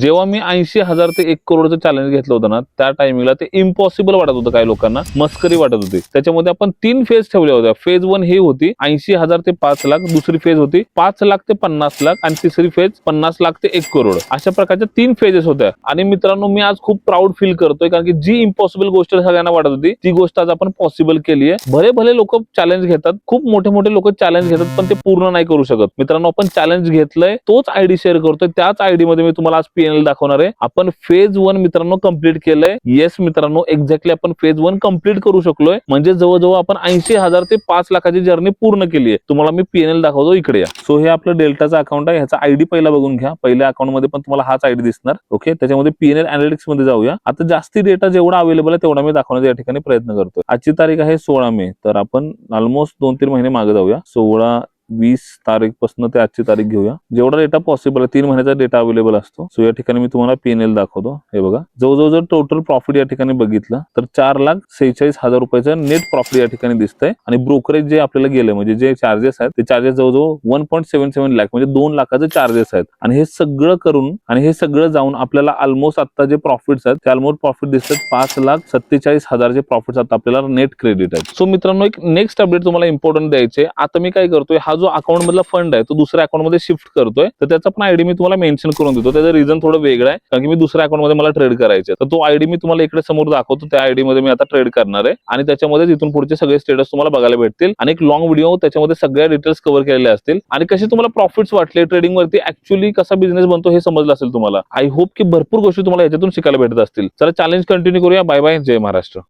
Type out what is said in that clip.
जेव्हा मी 80,000 ते 1 करोडचं चॅलेंज घेतलं होतं ना, त्या टायमिंगला ते इम्पॉसिबल वाटत होतं काही लोकांना, मस्करी वाटत होती. त्याच्यामध्ये आपण 3 फेज ठेवल्या होत्या. फेज 1 ही होती 80,000 ते 5 लाख, दुसरी फेज होती 5 लाख ते 50 लाख आणि तिसरी फेज 50 लाख ते 1 करोड. अशा प्रकारच्या 3 फेजेस होत्या. आणि मित्रांनो, मी आज खूप प्राऊड फील करतोय, कारण की जी इम्पॉसिबल गोष्ट सगळ्यांना वाटत होती ती गोष्ट आज आपण पॉसिबल केली आहे. भले भले लोक चॅलेंज घेतात, खूप मोठे मोठे लोक चॅलेंज घेतात, पण ते पूर्ण नाही करू शकत. मित्रांनो, आपण चॅलेंज घेतलंय, तोच आयडी शेअर करतोय, त्याच आयडी मध्ये मी तुम्हाला आज पीएनएल दाखवणार आहे. आपण फेज 1 मित्रांनो कंप्लीट केलंय. येस मित्रांनो, एक्झॅक्टली आपण फेज 1 कंप्लीट करू शकलोय. म्हणजे जवळजवळ आपण 80,000 ते 5 लाखाची जर्नी पूर्ण केली आहे. तुम्हाला मी पीएनएल दाखवतो, इकडे या. सो हे आपलं डेल्टाचं अकाउंट आहे. ह्याचा आयडी पहिला बघून घ्या. पहिल्या अकाउंट मध्ये पण तुम्हाला हाच आयडी दिसणार. ओके, त्याच्यामध्ये पीएनएल अनालिटिक्स मध्ये जाऊया. आता जास्ती डेटा जेवढा अवेलेबल आहे तेवढा मी दाखवण्याचा या ठिकाणी प्रयत्न करतोय. आजची तारीख आहे 16 मे, तर आपण ऑलमोस्ट 2-3 महिने मागे जाऊया. 16-20 तारीखपासून ते आजची तारीख घेऊया. जेवढा डेटा पॉसिबल आहे, 3 महिन्याचा डेटा अवेलेबल असतो. सो या ठिकाणी मी तुम्हाला पीएनएल दाखवतो. हे बघा, जवळजवळ जर टोटल प्रॉफिट या ठिकाणी बघितलं तर 4,46,000 रुपयाचं नेट प्रॉफिट या ठिकाणी दिसतंय. आणि ब्रोकरेज जे आपल्याला गेले, म्हणजे जे चार्जेस आहेत, ते चार्जेस जवळजवळ 1.77 लाख म्हणजे 2 लाखाचे चार्जेस आहेत. आणि हे सगळं करून आणि हे सगळं जाऊन आपल्याला ऑलमोस्ट आता जे प्रॉफिट्स आहेत ते ऑलमोस्ट प्रॉफिट दिसतात 5,47,000 चे प्रॉफिट्स आता आपल्याला नेट क्रेडिट आहेत. सो मित्रांनो, एक नेक्स्ट अपडेट तुम्हाला इम्पॉर्टंट द्यायचे. आता मी काय करतोय, हा जो अकाउंट मधला फंड आहे तो दुसऱ्या अकाउंट मध्ये शिफ्ट करतोय. तर त्याचा पण आयडी मी तुम्हाला मेन्शन करून देतो. त्याचं रिझन थोडं वेगळं आहे, कारण की मी दुसऱ्या अकाउंट मध्ये मला ट्रेड करायचे. तर तो आयडी मी तुम्हाला इकडे समोर दाखवतो. त्या आयडी मध्ये मी आता ट्रेड करणार आहे आणि त्याच्यामध्ये इथून पुढचे सगळे स्टेटस तुम्हाला बघायला भेटतील. आणि एक लॉंग व्हिडिओ त्याच्यामध्ये सगळ्या डिटेल्स कव्हर केलेले असतील. आणि कसे तुम्हाला प्रॉफिट्स वाटले, ट्रेडिंग वरती ऍक्च्युअली कसा बिझनेस बनतो हे समजलं असेल तुम्हाला. आय होप की भरपूर गोष्टी तुम्हाला याच्यातून शिकायला भेटत असतील. चला, चॅलेंज कंटिन्यू करूया. बाय बाय, जय महाराष्ट्र.